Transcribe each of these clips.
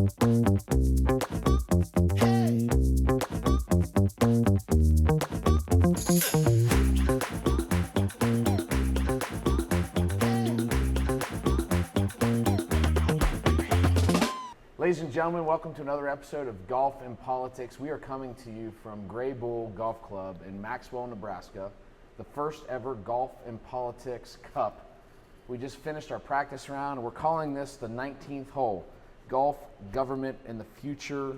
Ladies and gentlemen, welcome to another episode of Golf and Politics. We are coming to you from Gray Bull Golf Club in Maxwell, Nebraska, the first ever Golf and Politics Cup. We just finished our practice round, and we're calling this the 19th hole, Golf, Government, and the Future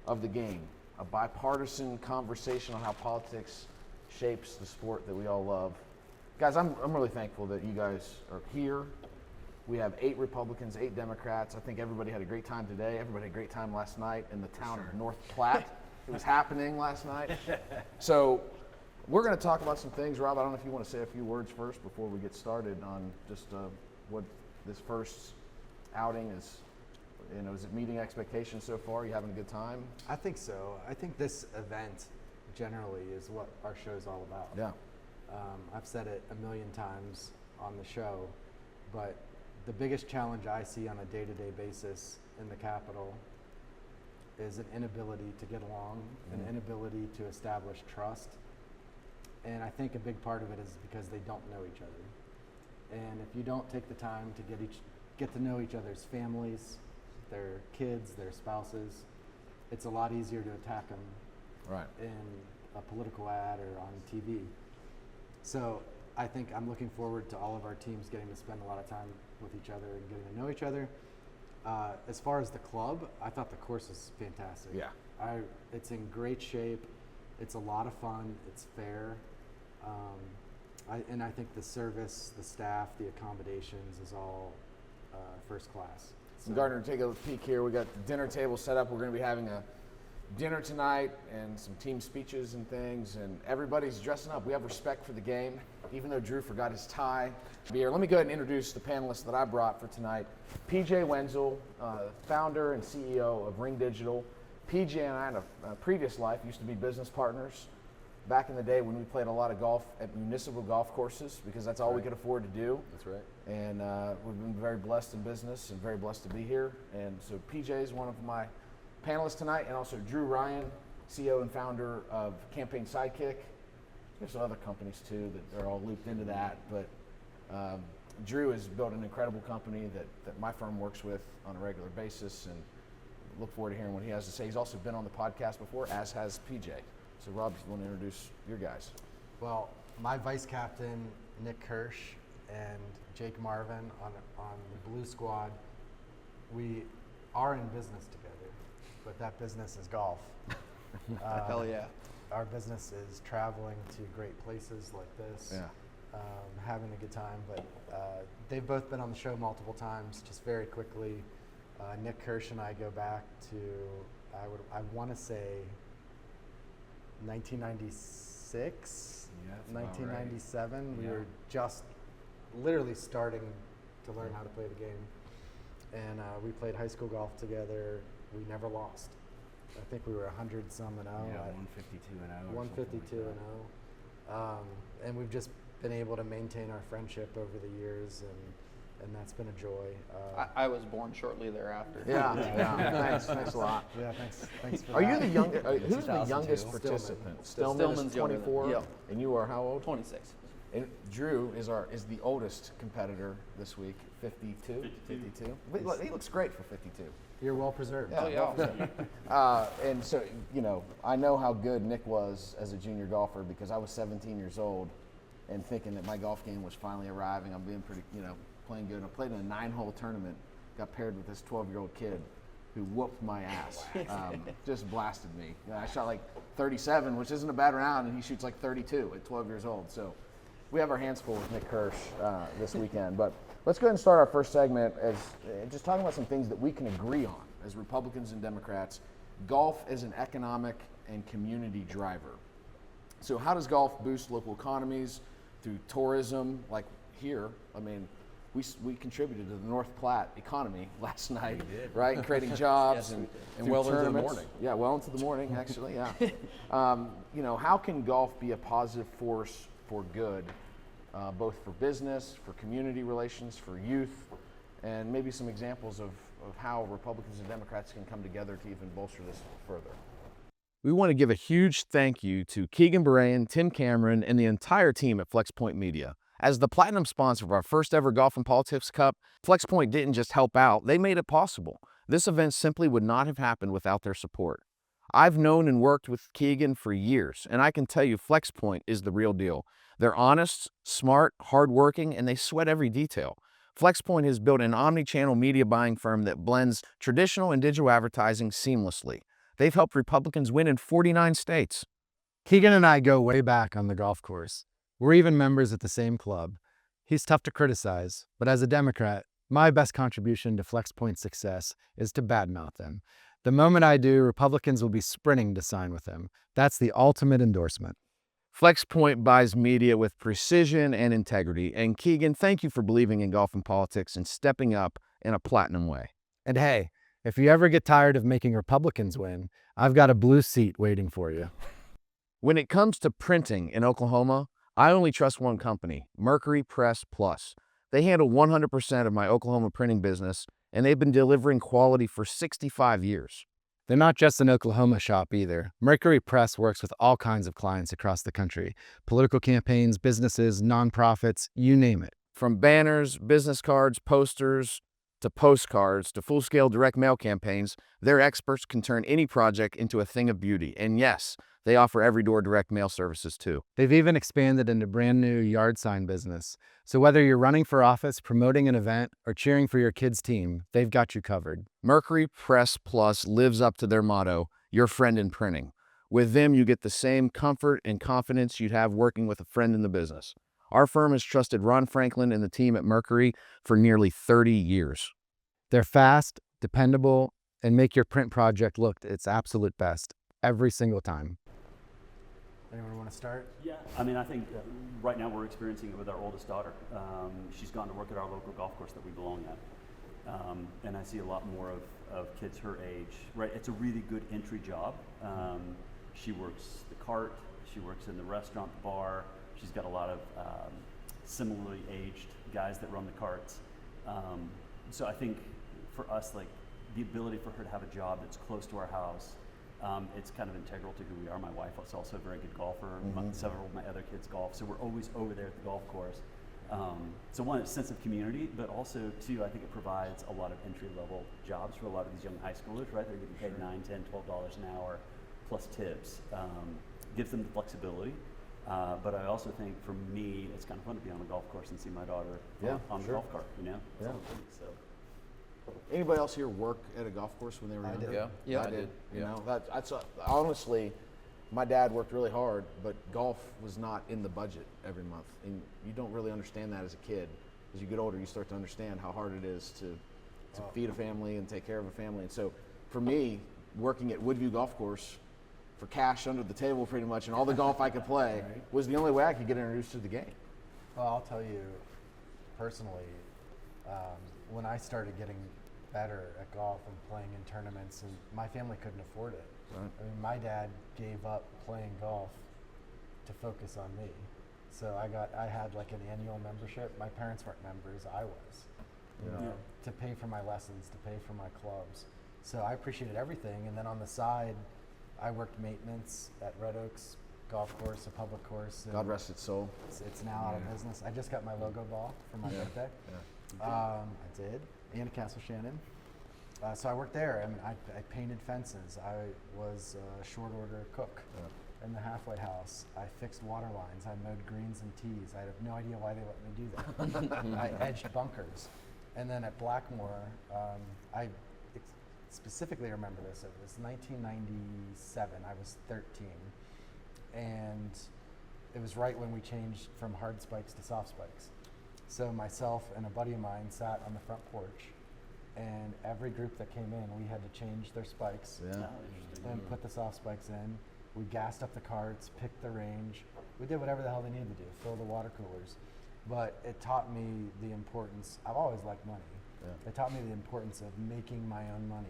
of the Game, a bipartisan conversation on how politics shapes the sport that we all love. Guys, I'm really thankful that you guys are here. We have 8 Republicans, 8 Democrats. I think everybody had a great time today. Everybody had a great time last night in the town of North Platte. It was happening last night. So we're going to talk about some things. Rob, I don't know if you want to say a few words first before we get started on just what this first outing is. You know, is it meeting expectations so far? Are you having a good time? I think so. I think this event generally is what our show is all about. Yeah. I've said it a million times on the show, but the biggest challenge I see on a day-to-day basis in the Capitol is an inability to get along, an inability to establish trust. And I think a big part of it is because they don't know each other. And if you don't take the time to get to know each other's families, their kids, their spouses, it's a lot easier to attack them in a political ad or on TV. So I think I'm looking forward to all of our teams getting to spend a lot of time with each other and getting to know each other. As far as the club, I thought the course was fantastic. Yeah. It's in great shape. It's a lot of fun. It's fair. And I think the service, the staff, the accommodations is all first class. So Gardner, take a peek here. We got the dinner table set up. We're going to be having a dinner tonight and some team speeches and things, and everybody's dressing up. We have respect for the game, even though Drew forgot his tie. Here, let me go ahead and introduce the panelists that I brought for tonight. PJ Wenzel, founder and CEO of Ring Digital. PJ and I, in a previous life, used to be business partners back in the day when we played a lot of golf at municipal golf courses because that's all we could afford to do. That's right. And we've been very blessed in business and very blessed to be here. And so PJ is one of my panelists tonight, and also Drew Ryan, CEO and founder of Campaign Sidekick. There's some other companies too that are all looped into that, but Drew has built an incredible company that my firm works with on a regular basis, and look forward to hearing what he has to say. He's also been on the podcast before, as has PJ. So Rob, you want to introduce your guys? Well, my vice captain, Nick Kirsch, and Jake Marvin on the Blue Squad, we are in business together. But that business is golf. Hell yeah. Our business is traveling to great places like this, having a good time. But they've both been on the show multiple times. Just very quickly, Nick Kirsch and I go back to, I want to say 1996, 1997. Right. We were just literally starting to learn how to play the game. And we played high school golf together. We never lost. I think we were 100 some and 0. Yeah, 152 and 0. 152 and 0. And we've just been able to maintain our friendship over the years, and that's been a joy. I was born shortly thereafter. Yeah. Thanks a lot. Yeah, than's for Are that. you the youngest? Who's the youngest participant? Stillman is 24. Yep. And you are how old? 26. And Drew is the oldest competitor this week, 52. He looks great for 52. You're well preserved. Yeah. And so, I know how good Nick was as a junior golfer because I was 17 years old and thinking that my golf game was finally arriving. I'm being pretty, playing good. I played in a 9-hole tournament, got paired with this 12-year-old kid who whooped my ass, just blasted me. I shot like 37, which isn't a bad round, and he shoots like 32 at 12 years old. So we have our hands full with Nick Kirsch this weekend. But let's go ahead and start our first segment as just talking about some things that we can agree on as Republicans and Democrats. Golf as an economic and community driver. So how does golf boost local economies through tourism? Like here, I mean, we contributed to the North Platte economy last night, right? Creating jobs and well into the tournaments. morning. Yeah, well into the morning, actually, yeah. How can golf be a positive force for good, both for business, for community relations, for youth, and maybe some examples of of how Republicans and Democrats can come together to even bolster this further. We want to give a huge thank you to Keegan Barayan, Tim Cameron, and the entire team at FlexPoint Media. As the platinum sponsor of our first ever Golf and Politics Cup, FlexPoint didn't just help out, they made it possible. This event simply would not have happened without their support. I've known and worked with Keegan for years, and I can tell you FlexPoint is the real deal. They're honest, smart, hardworking, and they sweat every detail. FlexPoint has built an omni-channel media buying firm that blends traditional and digital advertising seamlessly. They've helped Republicans win in 49 states. Keegan and I go way back on the golf course. We're even members at the same club. He's tough to criticize, but as a Democrat, my best contribution to FlexPoint's success is to badmouth him. The moment I do, Republicans will be sprinting to sign with him. That's the ultimate endorsement. FlexPoint buys media with precision and integrity. And Keegan, thank you for believing in golf and politics and stepping up in a platinum way. And hey, if you ever get tired of making Republicans win, I've got a blue seat waiting for you. When it comes to printing in Oklahoma, I only trust one company, Mercury Press Plus. They handle 100% of my Oklahoma printing business, and they've been delivering quality for 65 years. They're not just an Oklahoma shop either. Mercury Press works with all kinds of clients across the country. Political campaigns, businesses, nonprofits, you name it. From banners, business cards, posters, to postcards, to full-scale direct mail campaigns, their experts can turn any project into a thing of beauty. And yes, they offer every-door direct mail services too. They've even expanded into brand new yard sign business. So whether you're running for office, promoting an event, or cheering for your kid's team, they've got you covered. Mercury Press Plus lives up to their motto, your friend in printing. With them, you get the same comfort and confidence you'd have working with a friend in the business. Our firm has trusted Ron Franklin and the team at Mercury for nearly 30 years. They're fast, dependable, and make your print project look its absolute best every single time. Anyone want to start? Yeah, I mean, I think right now we're experiencing it with our oldest daughter. She's gone to work at our local golf course that we belong at. And I see a lot more of kids her age, right? It's a really good entry job. She works the cart, she works in the restaurant, the bar. She's got a lot of similarly aged guys that run the carts. So I think for us, like the ability for her to have a job that's close to our house, it's kind of integral to who we are. My wife is also a very good golfer. Several of my other kids golf, so we're always over there at the golf course. So one, it's a sense of community, but also two, I think it provides a lot of entry-level jobs for a lot of these young high schoolers, right? They're getting paid $9, $10, $12 an hour plus tips. Gives them the flexibility. But I also think for me, it's kind of fun to be on the golf course and see my daughter on the golf cart, you know? Yeah. So. Anybody else here work at a golf course when they were younger? Yeah, I I did. did. You know, that's honestly, my dad worked really hard, but golf was not in the budget every month, and you don't really understand that as a kid. As you get older, you start to understand how hard it is to feed a family and take care of a family. And so, for me, working at Woodview Golf Course for cash under the table, pretty much, and all the golf I could play was the only way I could get introduced to the game. Well, I'll tell you personally, when I started getting better at golf and playing in tournaments, and my family couldn't afford it. Right. I mean, my dad gave up playing golf to focus on me. So I had like an annual membership. My parents weren't members, I was. You know, to pay for my lessons, to pay for my clubs. So I appreciated everything. And then on the side, I worked maintenance at Red Oaks Golf Course, a public course. God rest its soul. It's now out of business. I just got my logo ball for my birthday. I did, and a Castle Shannon. So I worked there, and I painted fences. I was a short order cook in the halfway house. I fixed water lines. I mowed greens and tees. I have no idea why they let me do that. I edged bunkers. And then at Blackmore, I specifically remember this. It was 1997. I was 13. And it was right when we changed from hard spikes to soft spikes. So myself and a buddy of mine sat on the front porch, and every group that came in, we had to change their spikes and put the soft spikes in. We gassed up the carts, picked the range. We did whatever the hell they needed to do, fill the water coolers. But it taught me the importance. I've always liked money. It taught me the importance of making my own money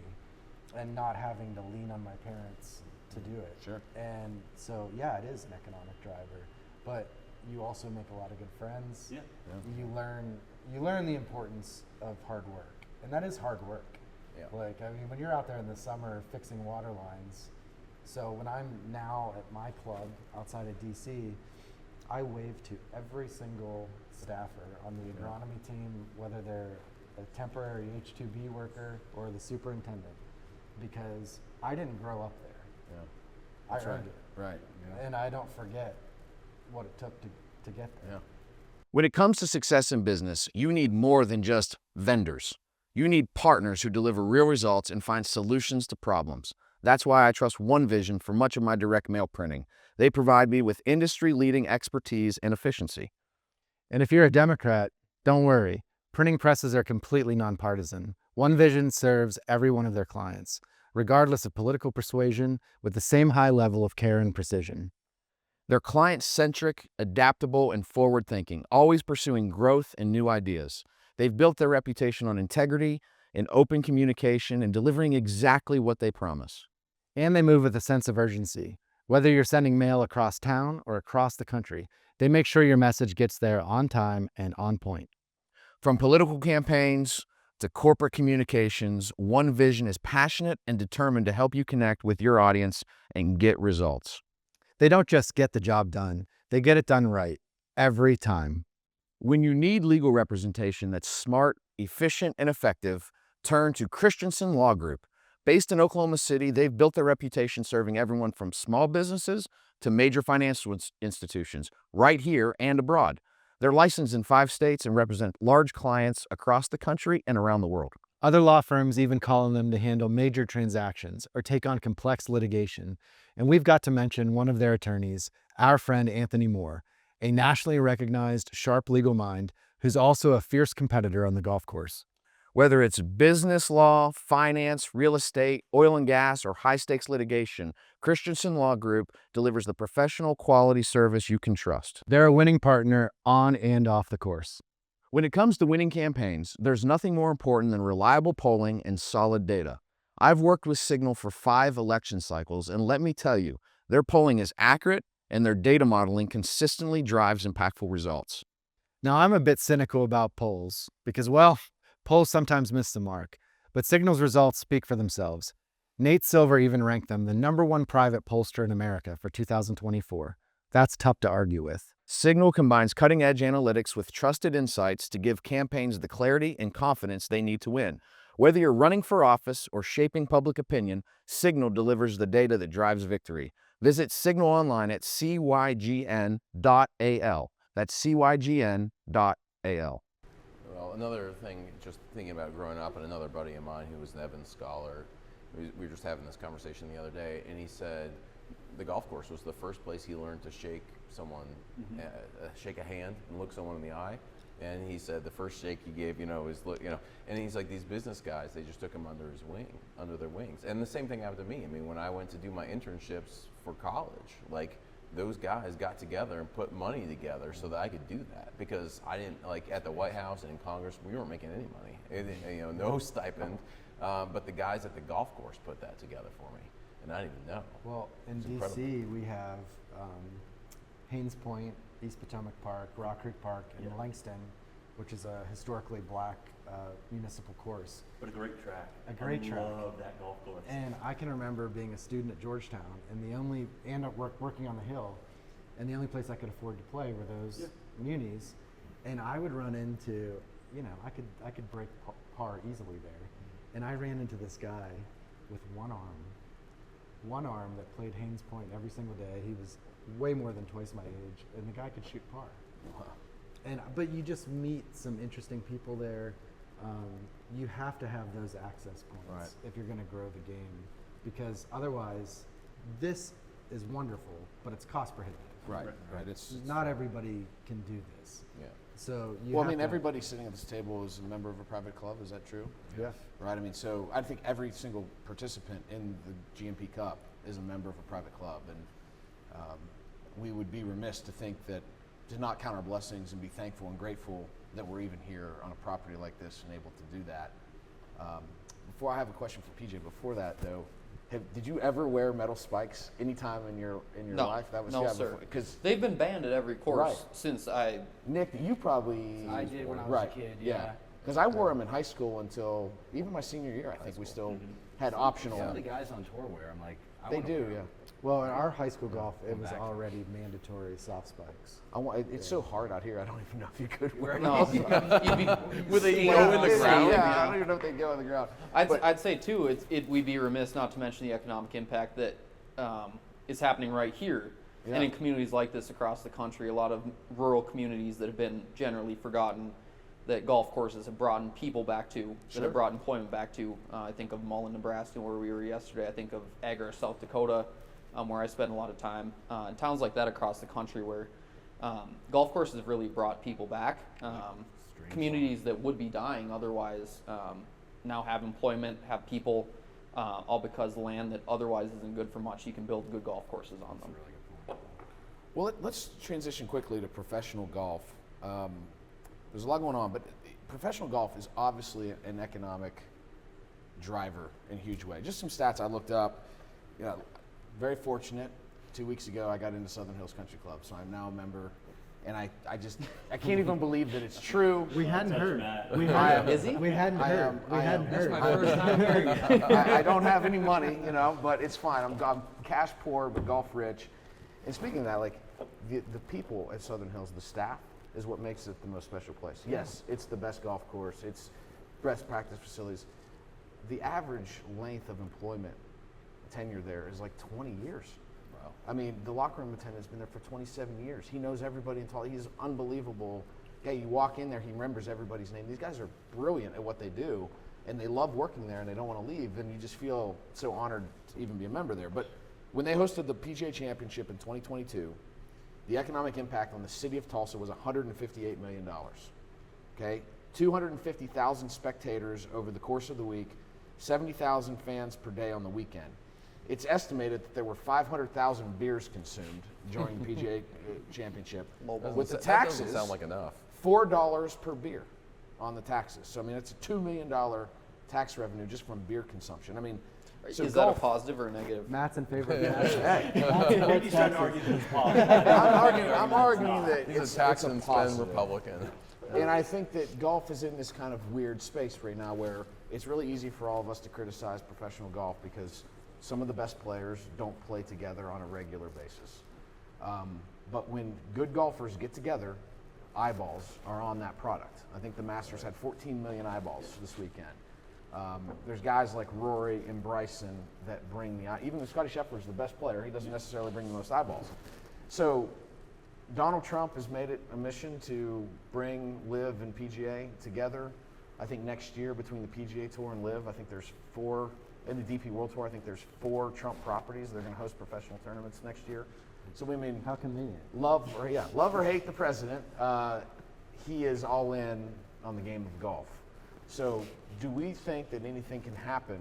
and not having to lean on my parents to do it. Sure. And so, yeah, it is an economic driver, but you also make a lot of good friends. You learn the importance of hard work, and that is hard work. Yeah. Like, I mean, when you're out there in the summer fixing water lines, so when I'm now at my club outside of DC, I wave to every single staffer on the agronomy team, whether they're a temporary H-2B worker or the superintendent, because I didn't grow up there. Yeah. I earned it. Right. Yeah. And I don't forget what it took to get there. Yeah. When it comes to success in business, you need more than just vendors. You need partners who deliver real results and find solutions to problems. That's why I trust One Vision for much of my direct mail printing. They provide me with industry-leading expertise and efficiency. And if you're a Democrat, don't worry. Printing presses are completely nonpartisan. One Vision serves every one of their clients, regardless of political persuasion, with the same high level of care and precision. They're client-centric, adaptable, and forward-thinking, always pursuing growth and new ideas. They've built their reputation on integrity and open communication and delivering exactly what they promise. And they move with a sense of urgency. Whether you're sending mail across town or across the country, they make sure your message gets there on time and on point. From political campaigns to corporate communications, One Vision is passionate and determined to help you connect with your audience and get results. They don't just get the job done, they get it done right, every time. When you need legal representation that's smart, efficient, and effective, turn to Christensen Law Group. Based in Oklahoma City, they've built their reputation serving everyone from small businesses to major financial institutions, right here and abroad. They're licensed in 5 states and represent large clients across the country and around the world. Other law firms even call on them to handle major transactions or take on complex litigation. And we've got to mention one of their attorneys, our friend Anthony Moore, a nationally recognized sharp legal mind who's also a fierce competitor on the golf course. Whether it's business law, finance, real estate, oil and gas, or high-stakes litigation, Christensen Law Group delivers the professional quality service you can trust. They're a winning partner on and off the course. When it comes to winning campaigns, there's nothing more important than reliable polling and solid data. I've worked with Signal for 5 election cycles, and let me tell you, their polling is accurate and their data modeling consistently drives impactful results. Now, I'm a bit cynical about polls because, well, polls sometimes miss the mark, but Signal's results speak for themselves. Nate Silver even ranked them the #1 private pollster in America for 2024. That's tough to argue with. Signal combines cutting-edge analytics with trusted insights to give campaigns the clarity and confidence they need to win. Whether you're running for office or shaping public opinion, Signal delivers the data that drives victory. Visit Signal online at cygn.al. That's cygn.al. Well, another thing, just thinking about growing up, and another buddy of mine who was an Evans scholar, we were just having this conversation the other day, and he said the golf course was the first place he learned to shake someone, shake a hand and look someone in the eye. And he said the first shake he gave, is look, and he's like, these business guys, they just took him under their wings. And the same thing happened to me. I mean, when I went to do my internships for college, like, those guys got together and put money together so that I could do that, because I didn't, like, at the White House and in Congress, we weren't making any money, no stipend, but the guys at the golf course put that together for me, and I didn't even know. Well, in It's DC, we have Haynes Point, East Potomac Park, Rock Creek Park, and Langston, which is a historically black municipal course. But a great track. A great track. I love that golf course. And I can remember being a student at Georgetown, and working on the Hill, and the only place I could afford to play were those munis, and I would run into, I could break par easily there, and I ran into this guy with one arm that played Haynes Point every single day. He was way more than twice my age, and the guy could shoot par. Wow. But you just meet some interesting people there. You have to have those access points if you're going to grow the game, because otherwise, this is wonderful, but it's cost prohibitive. Right. It's Not everybody can do this. Yeah. So everybody sitting at this table is a member of a private club. Is that true? Yeah. Right. I mean, so I think every single participant in the GMP Cup is a member of a private club, and we would be remiss to not count our blessings and be thankful and grateful that we're even here on a property like this and able to do that. Before I have a question for PJ. Before that, though, did you ever wear metal spikes anytime in your No, life? That was no, sir. Because They've been banned at every course Right. since I. Nick, you probably I did when I was a kid, yeah. Because I wore them in high school until even my senior year. I think we still had optional. Some of the guys on tour wear them. Like I They wanna do, wear 'em. yeah. Well, in our high school golf, it was back. already mandatory soft spikes. It's so hard out here. I don't even know if you could wear them. No, you'd be Would they staying go on in the the ground? Yeah, I don't even know if they go in the ground. I'd say too, we'd be remiss not to mention the economic impact that is happening right here, Yeah. and in communities like this across the country. A lot of rural communities that have been generally forgotten, that golf courses have brought people back to, that Sure. have brought employment back to. I think of Mullen, Nebraska, where we were yesterday. I think of Agar, South Dakota, where I spend a lot of time. And towns like that across the country where golf courses have really brought people back. Communities that would be dying otherwise now have employment, have people, all because land that otherwise isn't good for much, you can build good golf courses on them. Well, let's transition quickly to professional golf. There's a lot going on, but professional golf is obviously an economic driver in a huge way. Just some stats I looked up. You know, very fortunate. 2 weeks ago, I got into Southern Hills Country Club, so I'm now a member. And I can't even believe that it's true. We hadn't Touch heard. Matt. We Is he? We hadn't I heard. am- We I hadn't am. heard. My first time hearing it. I don't have any money, but it's fine. I'm cash poor, but golf rich. And speaking of that, like the people at Southern Hills, the staff is what makes it the most special place. Yes, it's the best golf course. It's best practice facilities. The average length of employment tenure there is like 20 years. Wow. I mean, the locker room attendant's been there for 27 years. He knows everybody until he's unbelievable. Yeah, you walk in there, he remembers everybody's name. These guys are brilliant at what they do, and they love working there, and they don't want to leave. And you just feel so honored to even be a member there. But when they hosted the PGA Championship in 2022, the economic impact on the city of Tulsa was $158 million. Okay, 250,000 spectators over the course of the week, 70,000 fans per day on the weekend. It's estimated that there were 500,000 beers consumed during the PGA Championship. With the That taxes, doesn't sound like enough. $4 per beer on the taxes. So I mean, it's a $2 million tax revenue just from beer consumption. I mean, so Is that a golf, positive or a negative? Matt's in favor of that. hey, He's trying to argue that it's positive. I'm arguing that He's it's a tax a and spend positive. Republican. And I think that golf is in this kind of weird space right now where it's really easy for all of us to criticize professional golf because some of the best players don't play together on a regular basis. But when good golfers get together, eyeballs are on that product. I think the Masters had 14 million eyeballs this weekend. There's guys like Rory and Bryson that bring even Scotty Scheffler's the best player, he doesn't necessarily bring the most eyeballs. So Donald Trump has made it a mission to bring LIV and PGA together. I think next year between the PGA Tour and LIV, I think there's 4, in the DP World Tour, I think there's 4 Trump properties. They're going to host professional tournaments next year. So we mean, How convenient. love or hate the president, he is all in on the game of golf. So do we think that anything can happen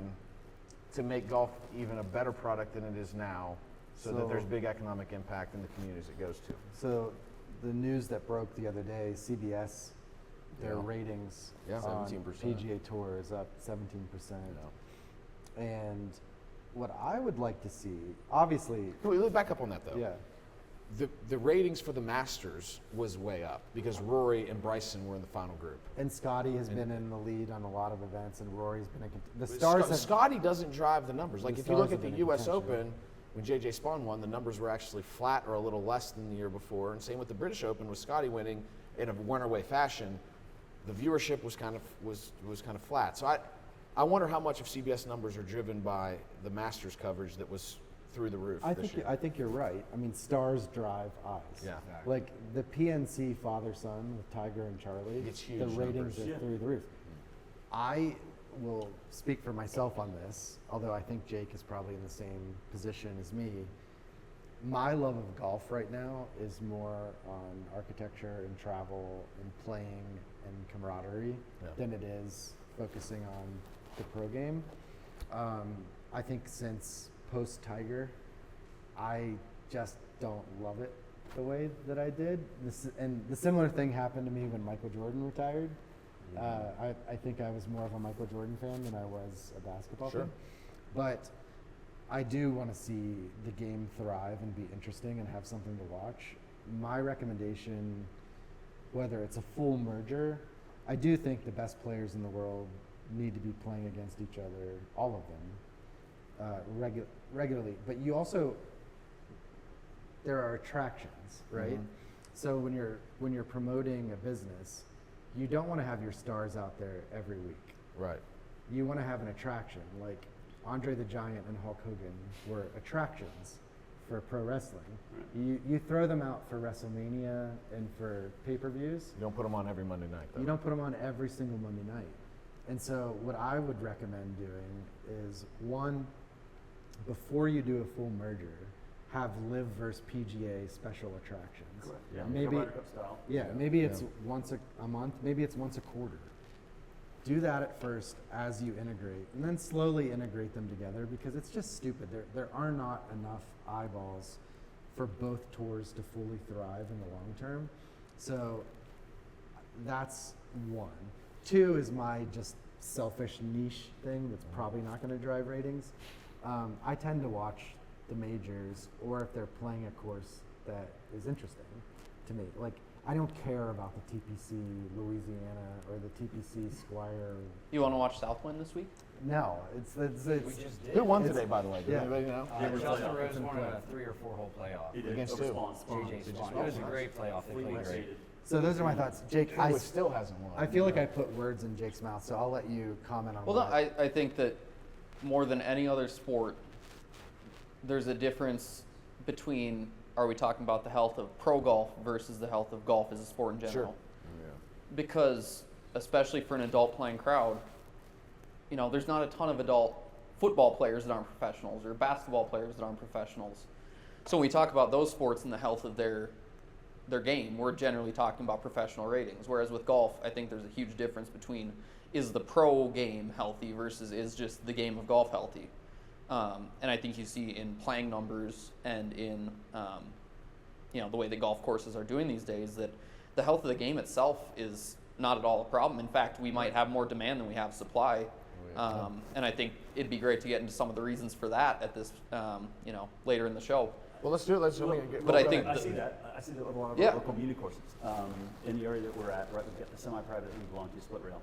to make golf even a better product than it is now so that there's big economic impact in the communities it goes to? So the news that broke the other day, CBS, their Yeah. ratings Yeah. on 17%. PGA Tour is up 17%. And what I would like to see, obviously, Can we back up on that though? yeah, The ratings for the Masters was way up because Rory and Bryson were in the final group. and Scotty has been in the lead on a lot of events, and Rory's been the stars. have, Scotty doesn't drive the numbers. Like The if you look stars at the have been in U.S. contention. Open, when J.J. Spawn won, the numbers were actually flat or a little less than the year before. And same with the British Open, with Scotty winning in a runaway fashion, the viewership was kind of flat. So I wonder how much of CBS numbers are driven by the Masters coverage that was through the roof I this think year. I think you're right. I mean, stars drive eyes. Yeah. Like the PNC father-son with Tiger and Charlie, Gets huge the ratings numbers. are Yeah. through the roof. I will speak for myself on this, although I think Jake is probably in the same position as me. My love of golf right now is more on architecture and travel and playing and camaraderie than it is focusing on the pro game. I think since post-Tiger, I just don't love it the way that I did. And the similar thing happened to me when Michael Jordan retired. I think I was more of a Michael Jordan fan than I was a basketball Sure. fan. But I do want to see the game thrive and be interesting and have something to watch. My recommendation, whether it's a full merger, I do think the best players in the world need to be playing against each other, all of them, regularly. But you also, there are attractions, right? So when you're promoting a business, you don't want to have your stars out there every week. Right. You want to have an attraction, like Andre the Giant and Hulk Hogan were attractions for pro wrestling. You throw them out for WrestleMania and for pay-per-views. You don't put them on every Monday night, though. You don't put them on every single Monday night. And so what I would recommend doing is, one, before you do a full merger, have Live versus PGA special attractions. Correct. Yeah. Maybe, Ryder Cup style. yeah, maybe it's once a month, maybe it's once a quarter. Do that at first as you integrate, and then slowly integrate them together, because it's just stupid. There are not enough eyeballs for both tours to fully thrive in the long term. So that's one. Two is my just selfish niche thing that's probably not going to drive ratings. I tend to watch the majors, or if they're playing a course that is interesting to me. Like, I don't care about the TPC Louisiana or the TPC Squire. You want to watch Southwind this week? No, it's We just did. Who won It's- today, by the way? Does yeah. anybody know? Justin Rose won a 3 or 4 hole playoff. He did. Against Over who? Spawn. JJ Spawn. It was a great playoff. They played great. so. Those are my thoughts, Jake. Who still hasn't won. I feel like I put words in Jake's mouth, so I'll let you comment on. Well, no, what I think that more than any other sport, there's a difference between, are we talking about the health of pro golf versus the health of golf as a sport in general? Sure. Because, especially for an adult playing crowd, you know, there's not a ton of adult football players that aren't professionals or basketball players that aren't professionals. So when we talk about those sports and the health of their game, we're generally talking about professional ratings. Whereas with golf, I think there's a huge difference between, is the pro game healthy versus is just the game of golf healthy. And I think you see in playing numbers and in you know, the way that golf courses are doing these days, that the health of the game itself is not at all a problem. In fact, we might have more demand than we have supply. And I think it'd be great to get into some of the reasons for that at this, you know, later in the show. Well, let's do it. But I think I see that. I see that with a lot of Yeah. our local community courses. In the area that we're at, right, we've got the semi-private that we belong to, Split Rail.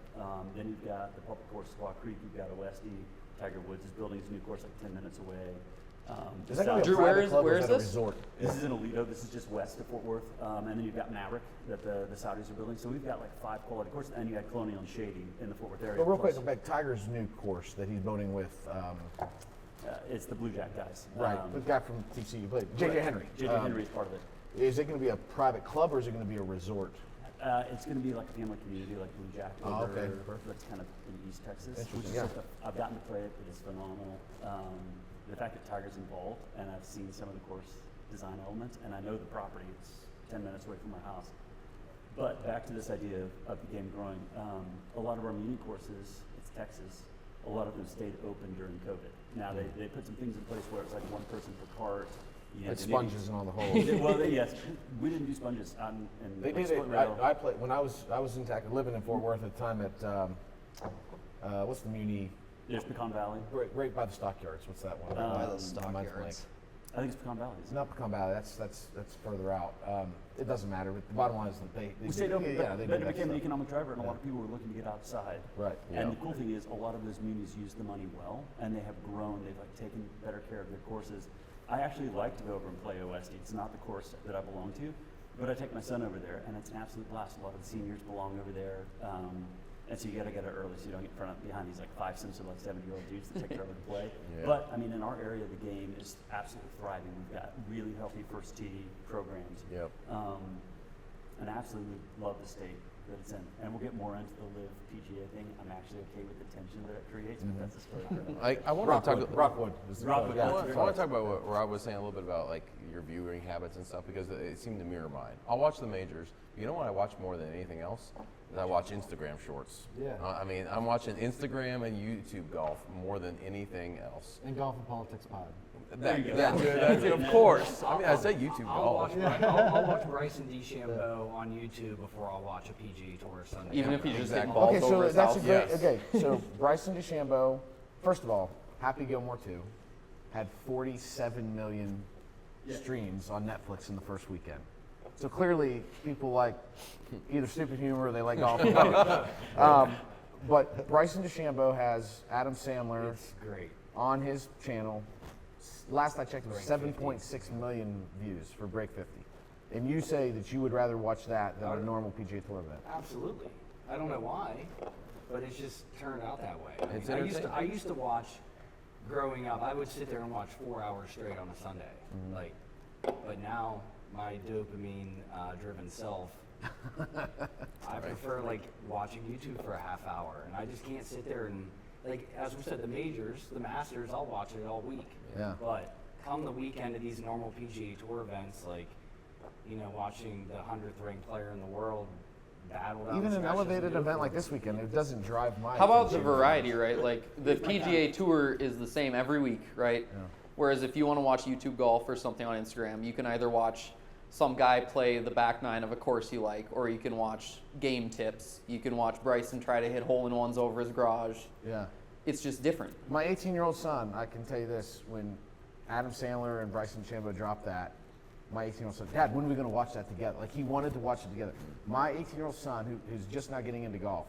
Then you've got the public course, Squaw Creek. You've got OSD. Tiger Woods is building his new course like 10 minutes away. Is that gonna be a Drew, private club or where is is that a this? resort? This is in Alito. This is just west of Fort Worth. And then you've got Maverick that the Saudis are building. So we've got like 5 quality courses, and you got Colonial and Shady in the Fort Worth area. But real quick, plus, back Tiger's new course that he's boating with, it's the Blue Jack guys. right? The guy from TCU played, JJ Henry. JJ Henry is part of it. Is it going to be a private club or is it going to be a resort? It's going to be like a family community, like Blue Jack. Oh, okay. over- Perfect. That's kind of in East Texas. Interesting, Which is yeah. I've gotten to play it. It is phenomenal. The fact that Tiger's involved, and I've seen some of the course design elements, and I know the property. It's 10 minutes away from my house. But back to this idea of the game growing. A lot of our muni courses, it's Texas. A lot of them stayed open during COVID. Now they put some things in place where it's like one person per cart. You know, Like they sponges and all the holes. well, yes, we didn't do sponges. And They like did it. Split Rail. I played when I was in living in Fort Worth at the time at what's the muni There's Pecan Valley. right by the stockyards. What's that one? By the My mind's blank. stockyards. I think it's Pecan Valley. It's not Pecan Valley. That's further out. It doesn't matter. But the bottom line is that they We stayed open, yeah, but they it do that became an stuff. economic driver, and a Yeah. lot of people were looking to get outside. Right. And the cool thing is, a lot of those munis use the money well, and they have grown. They've like taken better care of their courses. I actually like to go over and play OSD. It's not the course that I belong to, but I take my son over there, and it's an absolute blast. A lot of the seniors belong over there, and so you got to get it early so you don't get behind these like 5 Simpson, like 70-year-old dudes that take forever to play. Yeah. But I mean, in our area, the game is absolutely thriving. We've got really healthy first tee programs. Yep. And I absolutely love the state that it's in. And we'll get more into the Live PGA thing. I'm actually okay with the tension that it creates, but that's a story for another day. I want to talk. Rockwood. Is the Rockwood, club, yeah. I want to talk about what Rob was saying a little bit about like your viewing habits and stuff because it seemed to mirror mine. I'll watch the majors. You know what I watch more than anything else? Is I watch Instagram shorts. Yeah. I mean, I'm watching Instagram and YouTube golf more than anything else. And Golf and Politics Pod. That's it, of course. I mean, I say YouTube I'll watch, golf. I'll watch Bryson DeChambeau on YouTube before I'll watch a PGA Tour Sunday. Even if he's just hitting Exactly. balls Okay, over so his that's a house. great. Yes. Okay, so Bryson DeChambeau. First of all, Happy Gilmore 2 had 47 million streams on Netflix in the first weekend. So clearly, people like either stupid humor or they like golf. But Bryson DeChambeau has Adam Sandler It's great. on his channel. Last I checked, it was 7.6 million views for Break 50. And you say that you would rather watch that than a normal PGA Tour event. Absolutely. I don't know why, but it's just turned out that way. It's I entertaining. used to watch growing up. I would sit there and watch 4 hours straight on a Sunday. Like, but now my dopamine driven self, I prefer like watching YouTube for a half hour, and I just can't sit there and like as we said, the majors, the Masters, I'll watch it all week. Yeah. But come the weekend of these normal PGA Tour events, like watching the 100th ranked player in the world battle down Even the an stretch doesn't elevated do it event for like me. this weekend, it doesn't drive my How about the attention. variety, right? Like the PGA Tour is the same every week, right? Yeah. Whereas if you want to watch YouTube golf or something on Instagram, you can either watch some guy play the back nine of a course you like, or you can watch game tips. You can watch Bryson try to hit hole-in-ones over his garage. Yeah. It's just different. My 18-year-old son, I can tell you this, when Adam Sandler and Bryson DeChambeau dropped that, my 18-year-old son, Dad, when are we going to watch that together? Like, he wanted to watch it together. My 18-year-old son, who's just now getting into golf,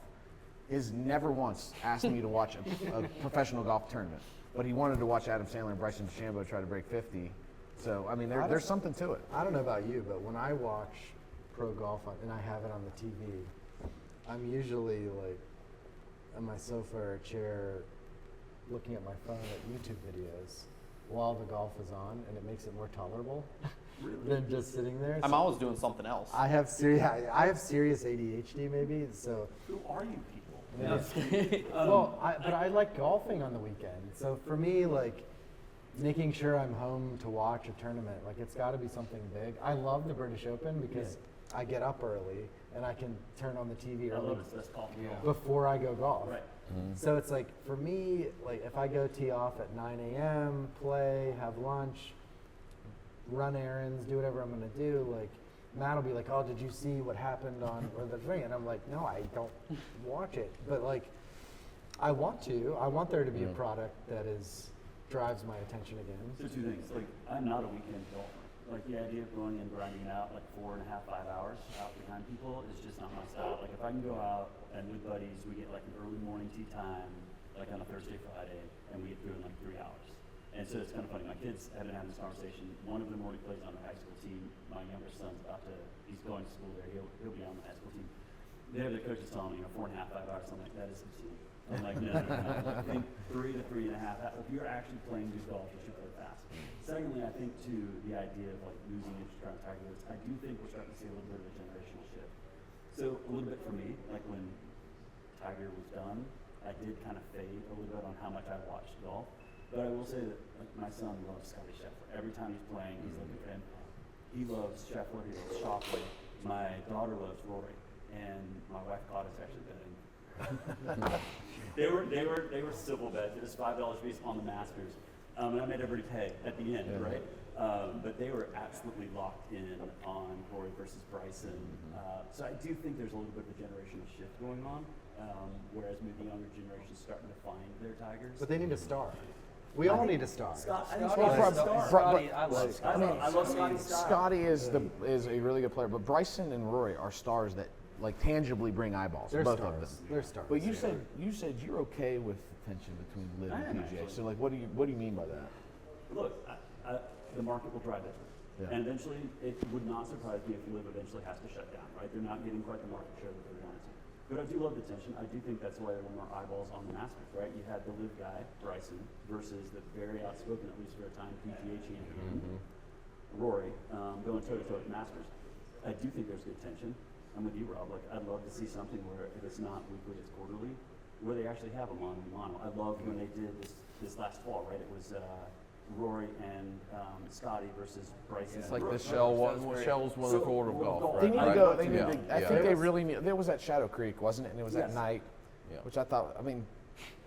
has never once asked me to watch a professional golf tournament. But he wanted to watch Adam Sandler and Bryson DeChambeau try to break 50. So, I mean, there's something to it. I don't know about you, but when I watch pro golf and I have it on the TV, I'm usually like on my sofa or chair looking at my phone at YouTube videos while the golf is on, and it makes it more tolerable than just sitting there. I'm So always doing something else. I have serious ADHD maybe, so Who are you people? but I like golfing on the weekend. So for me, like making sure I'm home to watch a tournament, like it's got to be something big. I love the British Open because I get up early and I can turn on the TV I early love it. That's called before I go golf. Right. So it's like for me, like if I go tee off at 9 a.m., play, have lunch, run errands, do whatever I'm gonna do, like Matt will be like, "Oh, did you see what happened on or the thing?" And I'm like, "No, I don't watch it." But like, I want to. I want there to be a product that drives my attention again. So two things. Like, I'm not a weekend golfer. Like, the idea of going and grinding it out like 4.5, 5 hours out behind people is just not my style. Like, if I can go out and with buddies, we get like an early morning tee time, like on a Thursday, Friday, and we get through in like 3 hours. And so it's kind of funny. My kids have been having this conversation. One of them already plays on the high school team. My younger son's he's going to school there. He'll be on the high school team. They have the coaches telling me, 4.5, 5 hours. I'm like, that is obscene. I'm like, no. I think 3 to 3.5. If you're actually playing good golf, you should play fast. Secondly, I think too, the idea of like losing interest around Tiger Woods, I do think we're starting to see a little bit of a generational shift. So a little bit for me, like when Tiger was done, I did kind of fade a little bit on how much I watched golf. But I will say that like, my son loves Scotty Scheffler. Every time he's playing, he's looking for him. He loves Scheffler. He loves Schauffele. My daughter loves Rory, and my wife caught us actually betting. They were civil bets. It was $5 a piece on the Masters, and I made everybody pay at the end, right? But they were absolutely locked in on Rory versus Bryson. So I do think there's a little bit of a generational shift going on, whereas maybe the younger generation's starting to find their Tigers. But they need a star. We all need a star. I love Scotty. I love Scotty's style. Scotty is a really good player, but Bryson and Rory are stars that like tangibly bring eyeballs. They're both stars. of them. They're stars. But you said you're okay with the tension between Liv I and am PGA. actually. So like, what do you mean by that? Look, the market will drive it. Yeah. And eventually, it would not surprise me if Liv eventually has to shut down, right? They're not getting quite the market share that they wanted to. But I do love the tension. I do think that's why there were more eyeballs on the Masters, right? You had the Liv guy, Bryson, versus the very outspoken, at least for a time, PGA champion, Rory, going toe-to-toe at the Masters. I do think there's good tension. I'm with you, Rob. Like, I'd love to see something where if it's not weekly, it's quarterly, where they actually have a mono. I loved when they did this last fall, right? It was Rory and Scotty versus Bryson. It's like the Shell's wonderful world of golf, They right? need to Right? go. I Yeah. think they really need. There was at Shadow Creek, wasn't it? And it was at Yes. night, Yeah. which I thought. I mean,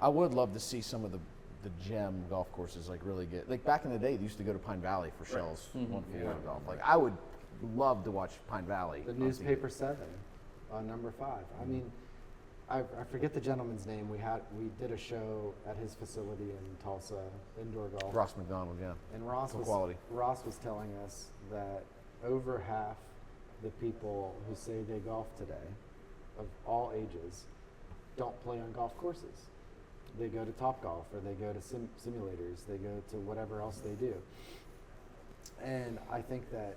I would love to see some of the gem golf courses like really get. Like back in the day, they used to go to Pine Valley for Shell's wonderful world of golf. Like I would love to watch Pine Valley. The on newspaper TV. 7 on number 5. I mean, I forget the gentleman's name. We did a show at his facility in Tulsa, indoor golf. Ross McDonald, yeah. And Ross For was quality. Ross was telling us that over half the people who say they golf today, of all ages, don't play on golf courses. They go to Topgolf, or they go to simulators, they go to whatever else they do. And I think that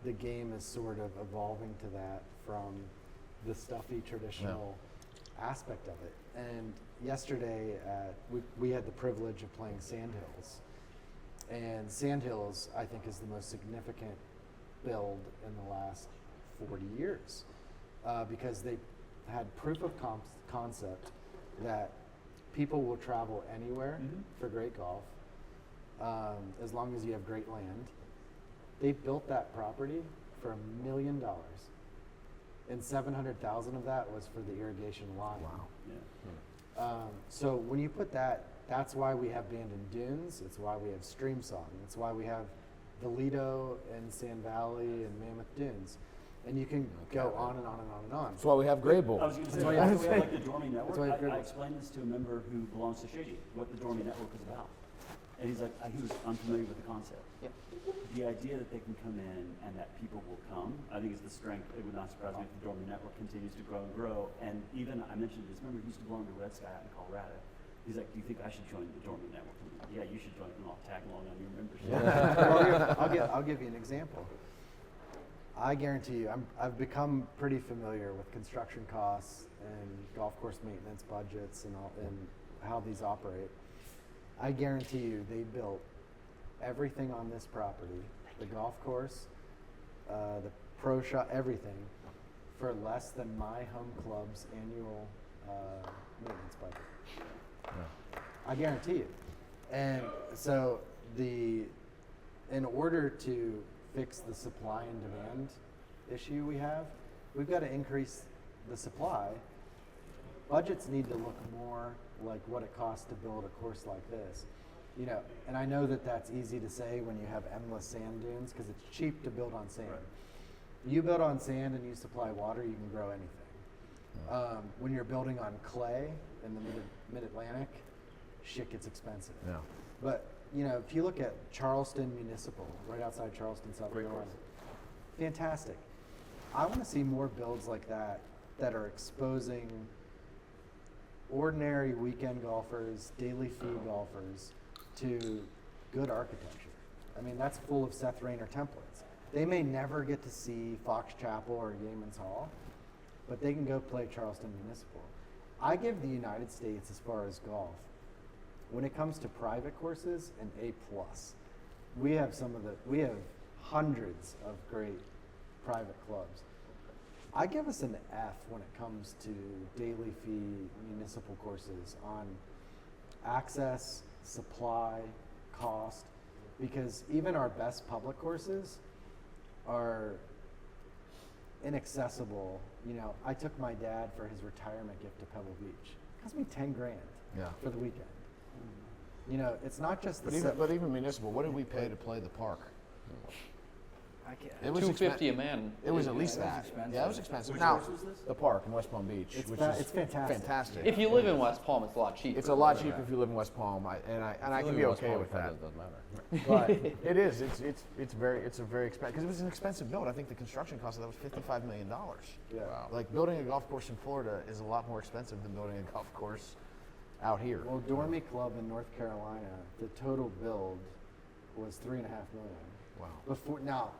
the game is sort of evolving to that from the stuffy traditional aspect of it. And yesterday, we had the privilege of playing Sandhills. And Sandhills, I think, is the most significant build in the last 40 years because they had proof of concept that people will travel anywhere for great golf as long as you have great land. They built that property for $1 million, and $700,000 of that was for the irrigation line. Wow. Yeah. So when you put that, that's why we have Bandon Dunes. It's why we have Stream Song. It's why we have the Lido and Sand Valley and Mammoth Dunes. And you can go on and on and on and on. That's why we have Gray Bull. I was going to say, why you that's have why to we say- have like the Dormy Network. that's why you have I Gray Bull. explained this to a member who belongs to Shady, what the Dormy Network is about. And he's like, he was unfamiliar with the concept. Yeah. The idea that they can come in and that people will come, I think is the strength. It would not surprise me if the Dormy Network continues to grow and grow. And even, I mentioned this, remember he used to belong to Red Sky out in Colorado. He's like, do you think I should join the Dormy Network? I'm like, yeah, you should join, and I'll tag along on your membership. I'll give you an example. I guarantee you, I've become pretty familiar with construction costs and golf course maintenance budgets and how these operate. I guarantee you, they built everything on this property, the golf course, the pro shop, everything, for less than my home club's annual maintenance budget. I guarantee you. And so in order to fix the supply and demand issue we have, we've got to increase the supply. Budgets need to look more like what it costs to build a course like this. You know, and I know that that's easy to say when you have endless sand dunes because it's cheap to build on sand. Right. You build on sand and you supply water, you can grow anything. When you're building on clay in the mid-Atlantic, shit gets expensive. Yeah. But, you know, if you look at Charleston Municipal, right outside Charleston, South Carolina, fantastic. I want to see more builds like that that are exposing ordinary weekend golfers, daily fee golfers to good architecture. I mean, that's full of Seth Rayner templates. They may never get to see Fox Chapel or Yeamans Hall, but they can go play Charleston Municipal. I give the United States, as far as golf, when it comes to private courses, an A+. We have hundreds of great private clubs. I give us an F when it comes to daily fee municipal courses on access, supply, cost, because even our best public courses are inaccessible. You know, I took my dad for his retirement gift to Pebble Beach. It cost me 10 grand for the weekend. You know, it's not just the But even municipal, what did we pay to play the park? I can't, It was $250 a man. It was at least Yeah, it was that. expensive. Yeah, it was expensive. Which Now, course was this? the park in West Palm Beach, It's which fa- is it's fantastic. fantastic. If you live in West Palm, it's a lot cheaper. It's a lot cheaper if you live in West Palm, and I can be okay with that. It doesn't matter. But it is. It's a very expensive because it was an expensive build. I think the construction cost of that was $55 million. Yeah. Wow. Like building a golf course in Florida is a lot more expensive than building a golf course out here. Well, Dormy Club in North Carolina, the total build was $3.5 million. Wow. Before now,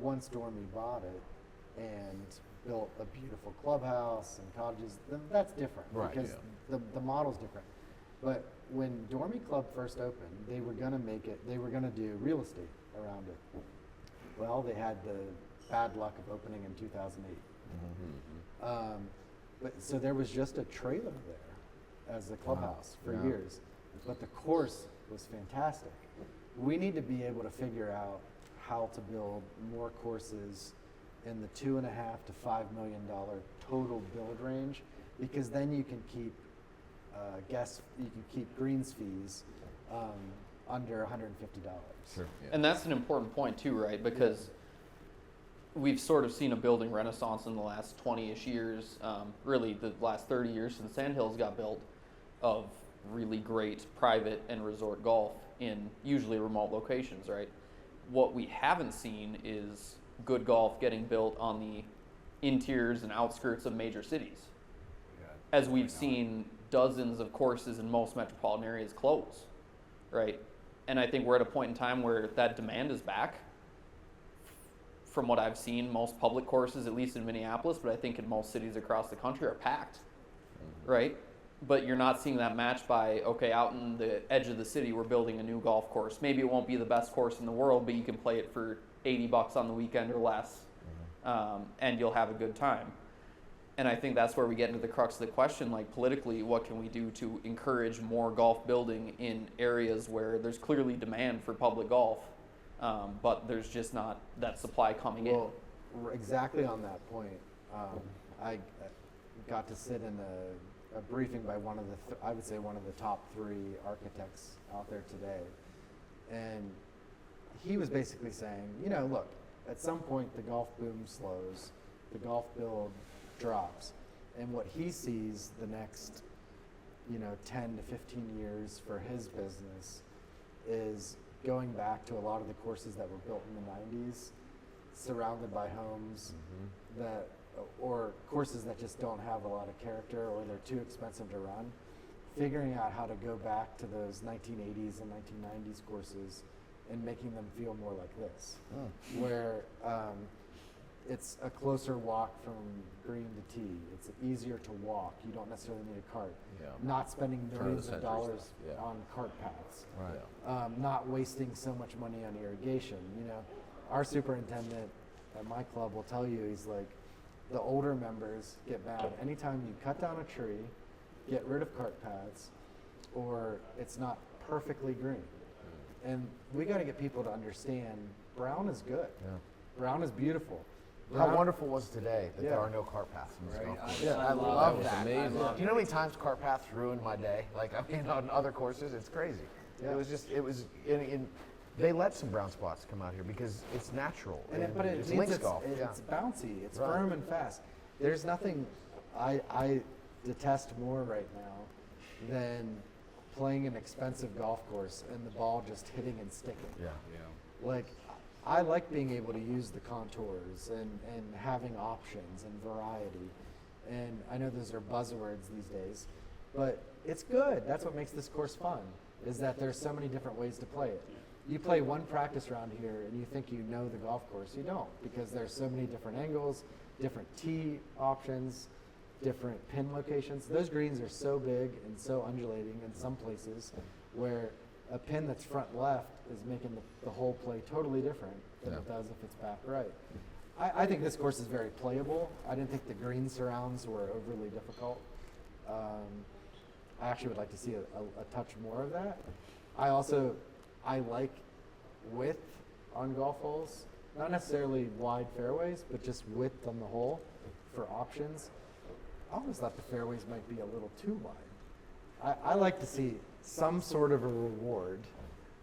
once Dormy bought it and built a beautiful clubhouse and cottages, then that's different Right, because the model's different. But when Dormy Club first opened, they were gonna do real estate around it. Well, they had the bad luck of opening in 2008. But so there was just a trailer there as the clubhouse for Yeah. years. But the course was fantastic. We need to be able to figure out how to build more courses in the $2.5 to $5 million total build range, because then you can keep you can keep greens fees under $150. Sure. And that's an important point too, right? Because we've sort of seen a building renaissance in the last 20-ish years, really the last 30 years since Sandhills got built, of really great private and resort golf in usually remote locations, right? What we haven't seen is good golf getting built on the interiors and outskirts of major cities, as we've seen dozens of courses in most metropolitan areas close, right? And I think we're at a point in time where that demand is back. From what I've seen, most public courses, at least in Minneapolis, but I think in most cities across the country, are packed, right? But you're not seeing that matched by, okay, out in the edge of the city, we're building a new golf course. Maybe it won't be the best course in the world, but you can play it for $80 on the weekend or less, and you'll have a good time. And I think that's where we get into the crux of the question, like politically, what can we do to encourage more golf building in areas where there's clearly demand for public golf, but there's just not that supply coming in. Exactly on that point, I got to sit in a briefing by one of the, I would say one of the top 3 architects out there today. And he was basically saying, you know, look, at some point the golf boom slows, the golf build drops. And what he sees the next, 10 to 15 years for his business is going back to a lot of the courses that were built in the 90s, surrounded by homes that, or courses that just don't have a lot of character or they're too expensive to run. Figuring out how to go back to those 1980s and 1990s courses and making them feel more like this, where it's a closer walk from green to tee. It's easier to walk. You don't necessarily need a cart. Yeah. Not spending millions of dollars stuff. Yeah. on cart paths. Right. Not wasting so much money on irrigation. Our superintendent at my club will tell you, he's like, the older members get mad anytime you cut down a tree, get rid of cart paths, or it's not perfectly green. And we got to get people to understand brown is good. Yeah. Brown is beautiful. How Brown- wonderful was today that Yeah. there are no cart paths in this Right. golf course? Yeah, I I love love that. that. It was amazing. Do you know how many times cart paths ruined my day? On other courses, it's crazy. Yeah. And they let some brown spots come out here because it's natural. But it it's means links it's, golf. it's bouncy. It's Right. firm and fast. There's nothing I detest more right now than playing an expensive golf course and the ball just hitting and sticking. Yeah. Like, I like being able to use the contours and having options and variety. And I know those are buzzwords these days, but it's good. That's what makes this course fun, is that there's so many different ways to play it. You play one practice round here and you think you know the golf course. You don't, because there's so many different angles, different tee options, different pin locations. Those greens are so big and so undulating in some places where a pin that's front left is making the whole play totally different than it does if it's back right. I think this course is very playable. I didn't think the green surrounds were overly difficult. I actually would like to see a touch more of that. I like width on golf holes, not necessarily wide fairways, but just width on the hole for options. I always thought the fairways might be a little too wide. I like to see some sort of a reward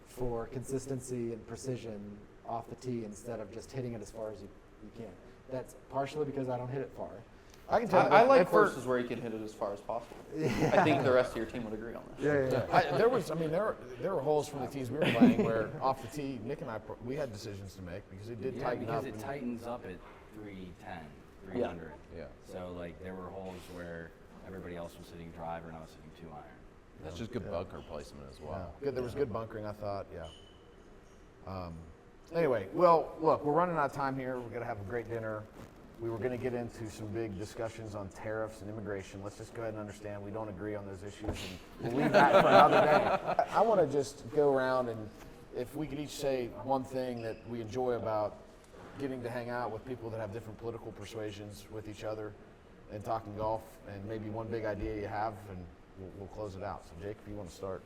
for consistency and precision off the tee instead of just hitting it as far as you can. That's partially because I don't hit it far. I can tell you. I like at first- courses where you can hit it as far as possible. I think the rest of your team would agree on this. There were holes from the tees we were playing where off the tee, Nick and I, we had decisions to make because it did Yeah, tighten up. because it tightens up at 310, 300. Yeah. So there were holes where everybody else was hitting driver and I was hitting 2-iron. That's just good bunker placement as well. Good. There was good bunkering, I thought. Yeah. Anyway, well, look, we're running out of time here. We're going to have a great dinner. We were going to get into some big discussions on tariffs and immigration. Let's just go ahead and understand we don't agree on those issues, and we'll leave that for another day. I want to just go around, and if we could each say one thing that we enjoy about getting to hang out with people that have different political persuasions with each other and talking golf, and maybe one big idea you have, and we'll close it out. So, Jake, if you want to start.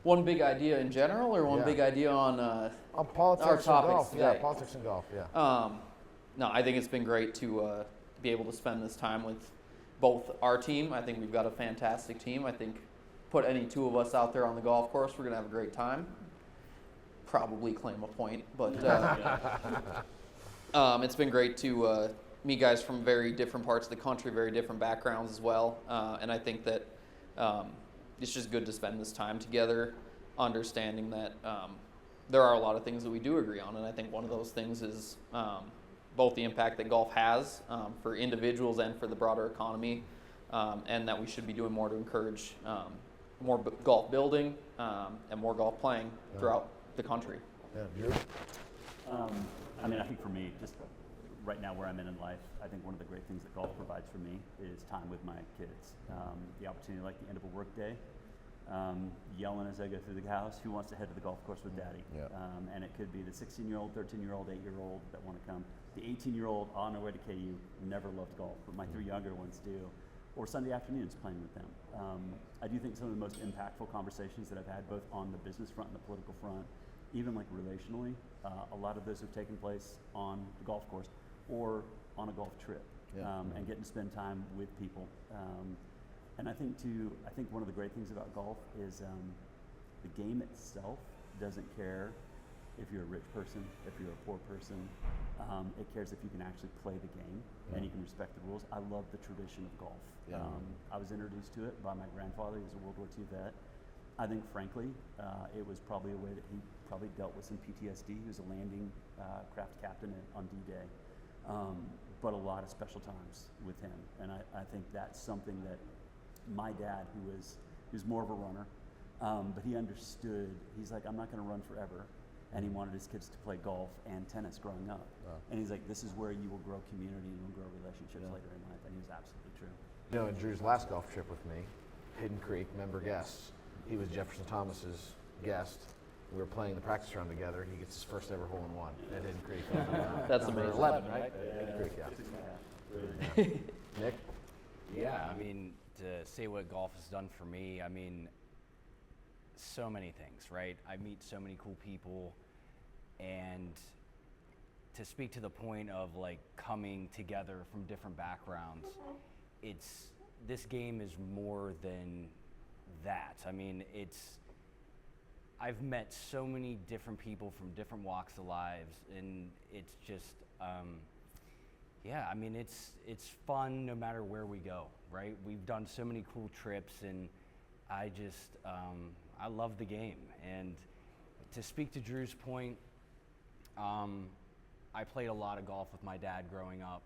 One big idea in general, or one Yeah. big idea on Politics our and topics golf. today? Yeah, politics and golf, yeah. No, I think it's been great to be able to spend this time with both our team. I think we've got a fantastic team. I think put any two of us out there on the golf course, we're going to have a great time. Probably claim a point, but it's been great to meet guys from very different parts of the country, very different backgrounds as well. And I think that it's just good to spend this time together, understanding that there are a lot of things that we do agree on. And I think one of those things is both the impact that golf has for individuals and for the broader economy, and that we should be doing more to encourage more golf building and more golf playing throughout the country. Yeah, Drew? I mean, I think for me, just right now where I'm in life, I think one of the great things that golf provides for me is time with my kids. The opportunity, like the end of a work day, yelling as I go through the house, who wants to head to the golf course with daddy? Yeah. And it could be the 16-year-old, 13-year-old, 8-year-old that want to come. The 18-year-old on their way to KU never loved golf, but my 3 younger ones do. Or Sunday afternoons playing with them. I do think some of the most impactful conversations that I've had, both on the business front and the political front, even like relationally, a lot of those have taken place on the golf course or on a golf trip, and getting to spend time with people. And I think one of the great things about golf is the game itself doesn't care if you're a rich person, if you're a poor person. It cares if you can actually play the game and you can respect the rules. I love the tradition of golf. I was introduced to it by my grandfather. He was a World War II vet. I think, frankly, it was probably a way that he probably dealt with some PTSD. He was a landing craft captain on D-Day. But a lot of special times with him. And I think that's something that my dad, who was more of a runner, but he understood. He's like, I'm not going to run forever. And he wanted his kids to play golf and tennis growing up. And he's like, this is where you will grow community and you'll grow relationships later in life. And he was absolutely true. You know, in Drew's last golf trip with me, Hidden Creek, member guest, he was Jefferson Thomas's guest. We were playing the practice round together. He gets his first ever hole-in-one at Hidden Creek. That's Number amazing. 11, right? Hidden Creek, yeah. Nick? Yeah, I mean, to say what golf has done for me, I mean, so many things, right? I meet so many cool people, and to speak to the point of like coming together from different backgrounds, this game is more than that. I mean, I've met so many different people from different walks of lives, and it's just, yeah, I mean, it's fun no matter where we go, right? We've done so many cool trips, and I just, I love the game. And to speak to Drew's point, I played a lot of golf with my dad growing up,